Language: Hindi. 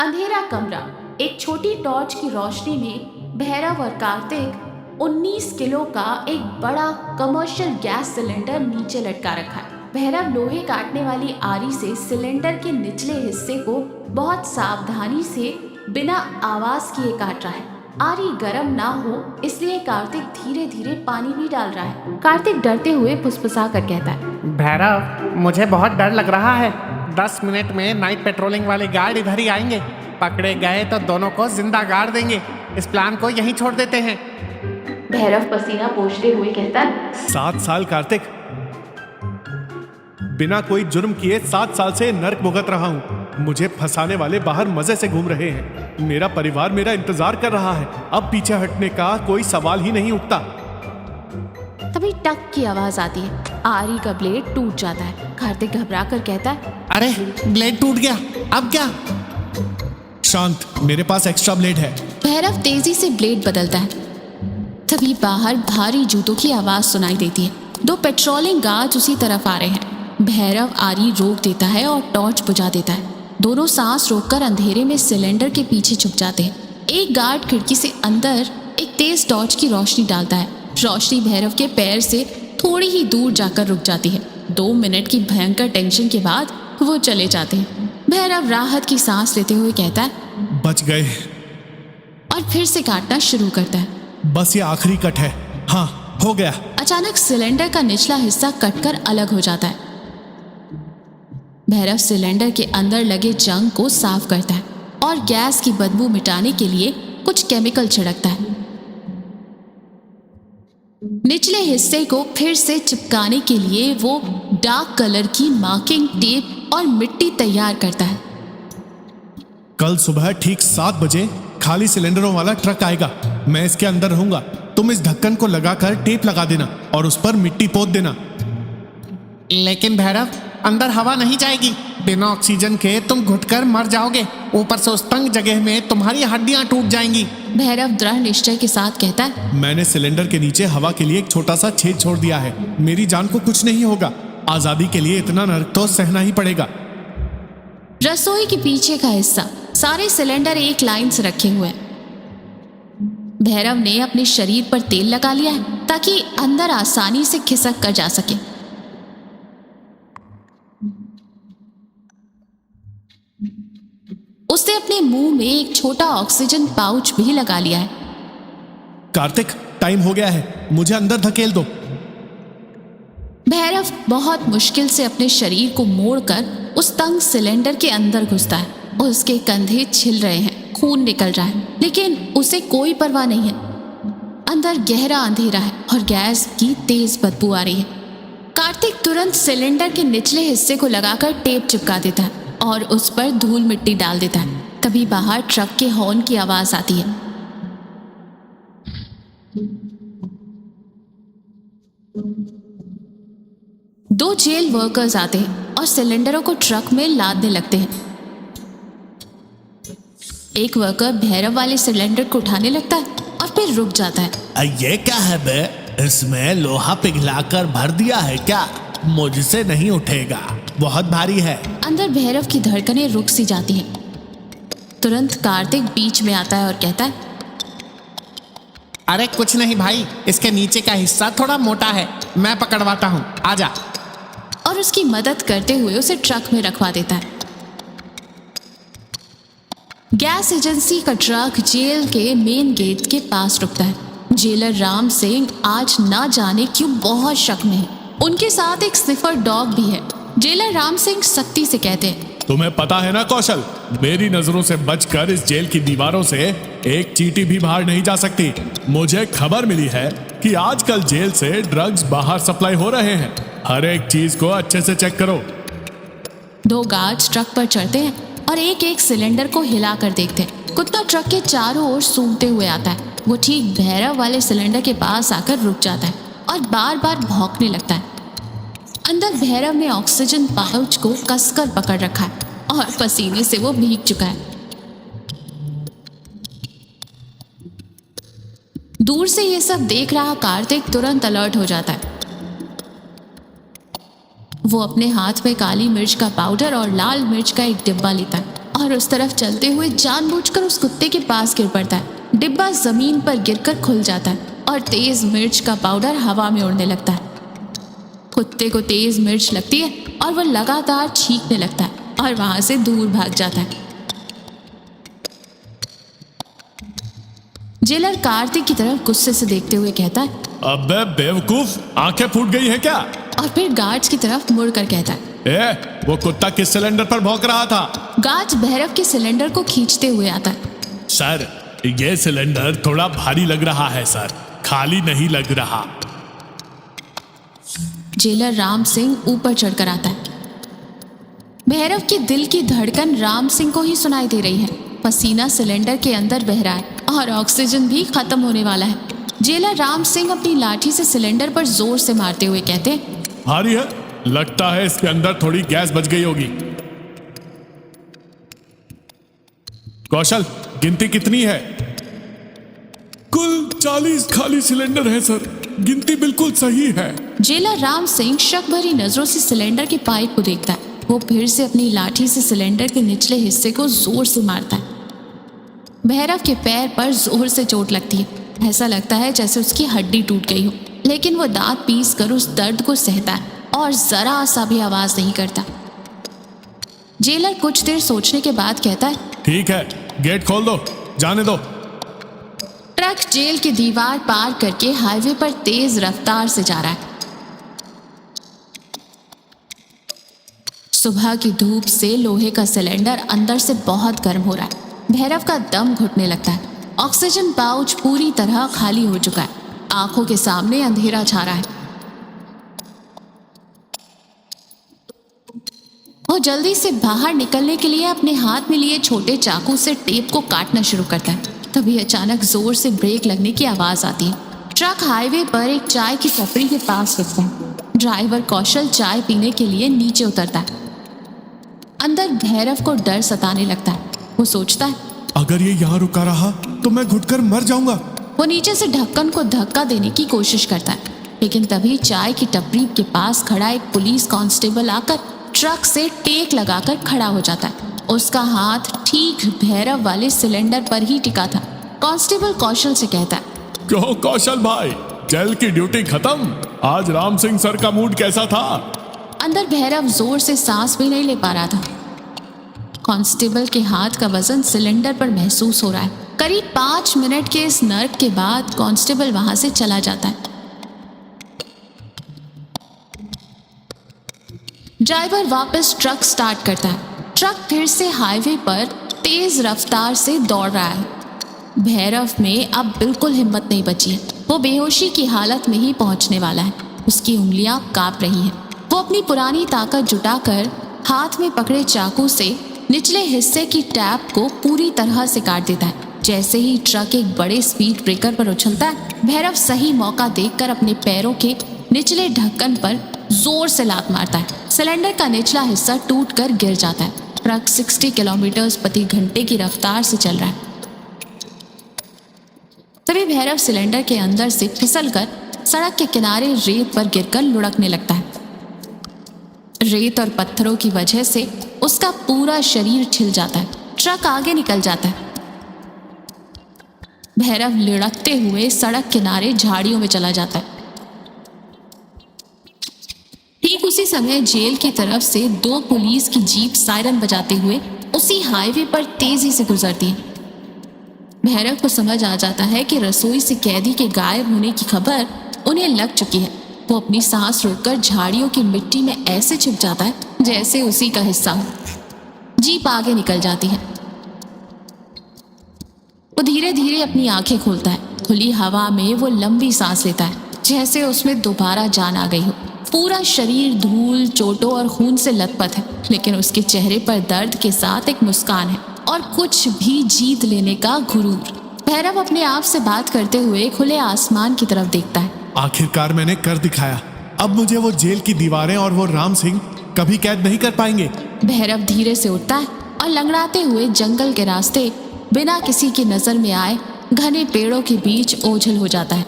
अंधेरा कमरा। एक छोटी टॉर्च की रोशनी में भैरव और कार्तिक 19 किलो का एक बड़ा कमर्शियल गैस सिलेंडर नीचे लटका रखा है। भैरव लोहे काटने वाली आरी से सिलेंडर के निचले हिस्से को बहुत सावधानी से बिना आवाज किए काट रहा है। आरी गर्म ना हो इसलिए कार्तिक धीरे धीरे पानी भी डाल रहा है। कार्तिक डरते हुए फुसफुसा कर कहता है, भैरव मुझे बहुत डर लग रहा है। 10 मिनट में नाइट पेट्रोलिंग वाले गार्ड इधर ही आएंगे। पकड़े गए तो दोनों को जिंदा गाड़ देंगे। इस प्लान को यहीं छोड़ देते हैं। भैरव पसीना पोंछते हुए कहता है, 7 साल कार्तिक, बिना कोई जुर्म किए 7 साल से नर्क भुगत रहा हूँ। मुझे फंसाने वाले बाहर मजे से घूम रहे हैं। मेरा परिवार मेरा इंतजार कर रहा है। अब पीछे हटने का कोई सवाल ही नहीं उठता। तभी टक की आवाज आती है। आरी का ब्लेड टूट जाता है। कार्तिक घबरा कर कहता है, अरे ब्लेड टूट गया, अब क्या? शांत, मेरे पास एक्स्ट्रा ब्लेड है। भैरव तेजी से ब्लेड बदलता है। तभी बाहर भारी जूतों की आवाज सुनाई देती है। 2 पेट्रोलिंग गार्ड उसी तरफ आ रहे हैं। भैरव आरी रोक देता है और टॉर्च बुझा देता है। दोनों सांस रोककर अंधेरे में सिलेंडर के पीछे छुप जाते हैं। एक गार्ड खिड़की से अंदर एक तेज टॉर्च की रोशनी डालता है। रोशनी भैरव के पैर से थोड़ी ही दूर जाकर रुक जाती है। 2 मिनट की भयंकर टेंशन के बाद वो चले जाते हैं। भैरव राहत की सांस लेते हुए कहता है, बच गए। और फिर से काटना शुरू करता है। बस ये आखिरी कट है। हाँ, हो गया। अचानक सिलेंडर का निचला हिस्सा कटकर अलग हो जाता है। भैरव सिलेंडर के अंदर लगे जंग को साफ करता है और गैस की बदबू मिटाने के लिए कुछ केमिकल छिड़कता है। निचले हिस्से को फिर से चिपकाने के लिए वो डार्क कलर की मार्किंग टेप और मिट्टी तैयार करता है। कल सुबह ठीक 7 बजे खाली सिलेंडरों वाला ट्रक आएगा। मैं इसके अंदर रहूंगा। तुम इस ढक्कन को लगाकर टेप लगा देना और उस पर मिट्टी पोत देना। लेकिन भैरव, अंदर हवा नहीं जाएगी। बिना ऑक्सीजन के तुम घुटकर मर जाओगे। ऊपर से उस तंग जगह में तुम्हारी हड्डियां टूट जाएंगी। भैरव दृढ़ निश्चय के साथ कहता है, मैंने सिलेंडर के नीचे हवा के लिए एक छोटा सा छेद छोड़ दिया है। मेरी जान को कुछ नहीं होगा। आजादी के लिए इतना नर्क तो सहना ही पड़ेगा। रसोई के पीछे का हिस्सा सारे सिलेंडर एक लाइन से रखे हुए हैं। भैरव ने अपने शरीर पर तेल लगा लिया है ताकि अंदर आसानी से खिसक कर जा सके। उसने अपने मुंह में एक छोटा ऑक्सीजन पाउच भी लगा लिया है। कार्तिक, टाइम हो गया है। मुझे अंदर धकेल दो। भैरव बहुत मुश्किल से अपने शरीर को मोड़कर उस तंग सिलेंडर के अंदर घुसता है। उसके कंधे छिल रहे हैं, खून निकल रहा है, लेकिन उसे कोई परवाह नहीं है। अंदर गहरा अंधेरा है और गैस की तेज बदबू आ रही है। कार्तिक तुरंत सिलेंडर के निचले हिस्से को लगाकर टेप चिपका देता है और उस पर धूल मिट्टी डाल देता है। तभी बाहर ट्रक के हॉर्न की आवाज आती है। दो जेल वर्कर्स आते हैं और सिलेंडरों को ट्रक में लादने लगते हैं। एक वर्कर भैरव वाले सिलेंडर को उठाने लगता है और फिर रुक जाता है। ये क्या है बे? इसमें लोहा पिघलाकर भर दिया है क्या? मुझसे नहीं उठेगा, बहुत भारी है। अंदर भैरव की धड़कनें रुक सी जाती हैं। तुरंत कार्तिक बीच में आता है और कहता है, अरे कुछ नहीं भाई, इसके नीचे का हिस्सा थोड़ा मोटा है, मैं पकड़वाता हूँ, आजा। और उसकी मदद करते हुए उसे ट्रक में रखवा देता है। गैस एजेंसी का ट्रक जेल के मेन गेट के पास रुकता है। जेलर राम सिंह आज ना जाने क्यों बहुत शक में है। उनके साथ एक स्निफर डॉग भी है। जेलर राम सिंह सख्ती से कहते हैं, तुम्हें पता है ना कौशल, मेरी नजरों से बचकर इस जेल की दीवारों से एक चींटी भी बाहर नहीं जा सकती। मुझे खबर मिली है कि आजकल जेल से ड्रग्स बाहर सप्लाई हो रहे हैं। हर एक चीज को अच्छे से चेक करो। 2 गार्ड्स ट्रक पर चढ़ते हैं और एक एक सिलेंडर को हिलाकर देखते हैं। कुत्ता ट्रक के चारों ओर सूंघते हुए आता है। वो ठीक भैरव वाले सिलेंडर के पास आकर रुक जाता है और बार बार भौंकने लगता है। अंदर भैरव ने ऑक्सीजन पाउच को कसकर पकड़ रखा है और पसीने से वो भीग चुका है। दूर से ये सब देख रहा कार्तिक तुरंत अलर्ट हो जाता है। वो अपने हाथ में काली मिर्च का पाउडर और लाल मिर्च का एक डिब्बा लेता है और उस तरफ चलते हुए जानबूझकर उस कुत्ते के पास गिर पड़ता है। डिब्बा जमीन पर गिरकर खुल जाता है और तेज मिर्च का पाउडर हवा में उड़ने लगता है। कुत्ते को तेज मिर्च लगती है और वो लगातार छींकने लगता है और वहां से दूर भाग जाता है। जेलर कार्तिक की तरफ गुस्से से देखते हुए कहता है, अबे बेवकूफ, आंखें फूट गई है क्या? और फिर गार्ड्स की तरफ मुड़कर कहता है, वो कुत्ता किस सिलेंडर पर भौंक रहा था? गार्ड्स भैरव के सिलेंडर को खींचते हुए आता है। सर, ये सिलेंडर थोड़ा भारी लग रहा है सर, खाली नहीं लग रहा। जेलर राम सिंह ऊपर चढ़कर आता है। भैरव के दिल की धड़कन राम सिंह को ही सुनाई दे रही है। पसीना सिलेंडर के अंदर बह रहा है और ऑक्सीजन भी खत्म होने वाला है। जेलर राम सिंह अपनी लाठी से सिलेंडर पर जोर से मारते हुए कहते हैं, भारी है, लगता है इसके अंदर थोड़ी गैस बच गई होगी। कौशल, गिनती कितनी है? कुल 40 खाली सिलेंडर है सर, गिनती बिल्कुल सही है। जेलर राम सिंह शक भरी नजरों से सिलेंडर के पाइप को देखता है। वो फिर से अपनी लाठी से सिलेंडर के निचले हिस्से को जोर से मारता है। भैरव के पैर पर जोर से चोट लगती है। ऐसा लगता है जैसे उसकी हड्डी टूट गई हो, लेकिन वो दांत पीस कर उस दर्द को सहता है और जरा सा भी आवाज नहीं करता। जेलर कुछ देर सोचने के बाद कहता है, ठीक है, गेट खोल दो, जाने दो। ट्रक जेल की दीवार पार करके हाईवे पर तेज रफ्तार से जा रहा है। सुबह की धूप से लोहे का सिलेंडर अंदर से बहुत गर्म हो रहा है। भैरव का दम घुटने लगता है। ऑक्सीजन पाउच पूरी तरह खाली हो चुका है। आंखों के सामने अंधेरा छा रहा है। वो जल्दी से बाहर निकलने के लिए अपने हाथ में लिए छोटे चाकू से टेप को काटना शुरू करता है। तभी अचानक जोर से ब्रेक लगने की आवाज आती है। ट्रक हाईवे पर एक चाय की टपरी के पास रुकता है। ड्राइवर कौशल चाय पीने के लिए नीचे उतरता है। अंदर भैरव को डर सताने लगता है। वो सोचता है, अगर ये यहाँ रुका रहा तो मैं घुटकर मर जाऊंगा। वो नीचे से ढक्कन को धक्का देने की कोशिश करता है, लेकिन तभी चाय की टपरी के पास खड़ा एक पुलिस कांस्टेबल आकर ट्रक से टेक लगाकर खड़ा हो जाता है। उसका हाथ ठीक भैरव वाले सिलेंडर पर ही टिका था। कांस्टेबल कौशल से कहता है, क्यों कौशल भाई, जेल की ड्यूटी खत्म? आज राम सिंह सर का मूड कैसा था? अंदर भैरव जोर से सांस भी नहीं ले पा रहा था। कांस्टेबल के हाथ का वजन सिलेंडर पर महसूस हो रहा है। करीब 5 मिनट के इस नर्क के बाद कांस्टेबल वहां से चला जाता है। ड्राइवर वापस ट्रक स्टार्ट करता है। ट्रक फिर से हाईवे पर तेज रफ्तार से दौड़ रहा है। भैरव में अब बिल्कुल हिम्मत नहीं बची है। वो बेहोशी की हालत में ही पहुंचने वाला है। उसकी उंगलियां कांप रही हैं। वो अपनी पुरानी ताकत जुटाकर हाथ में पकड़े चाकू से निचले हिस्से की टैप को पूरी तरह से काट देता है। जैसे ही ट्रक एक बड़े स्पीड ब्रेकर पर उछलता है, भैरव सही मौका देखकर अपने पैरों के निचले ढक्कन पर जोर से लात मारता है। सिलेंडर का निचला हिस्सा टूटकर गिर जाता है। ट्रक 60 किलोमीटर प्रति घंटे की रफ्तार से चल रहा है। तभी भैरव सिलेंडर के अंदर से फिसलकर सड़क के किनारे रेत पर गिरकर लुढ़कने लगता है। रेत और पत्थरों की वजह से उसका पूरा शरीर छिल जाता है। ट्रक आगे निकल जाता है। भैरव लुढ़कते हुए सड़क किनारे झाड़ियों में चला जाता है। ठीक उसी समय जेल की तरफ से 2 पुलिस की जीप सायरन बजाते हुए उसी हाईवे पर तेजी से गुजरती है। भैरव को समझ आ जाता है कि रसोई से कैदी के गायब होने की खबर उन्हें लग चुकी है। वो अपनी सांस रोककर झाड़ियों की मिट्टी में ऐसे छिप जाता है जैसे उसी का हिस्सा हो। जीप आगे निकल जाती है। वो धीरे धीरे अपनी आंखें खोलता है। खुली हवा में वो लंबी सांस लेता है, जैसे उसमें दोबारा जान आ गई हो। पूरा शरीर धूल, चोटों और खून से लथपथ है, लेकिन उसके चेहरे पर दर्द के साथ एक मुस्कान है और कुछ भी जीत लेने का गुरूर। भैरव अपने आप से बात करते हुए खुले आसमान की तरफ देखता है। आखिरकार मैंने कर दिखाया। अब मुझे वो जेल की दीवारें और वो राम सिंह कभी कैद नहीं कर पाएंगे। भैरव धीरे से उठता है और लंगड़ाते हुए जंगल के रास्ते बिना किसी की नजर में आए घने पेड़ों के बीच ओझल हो जाता है।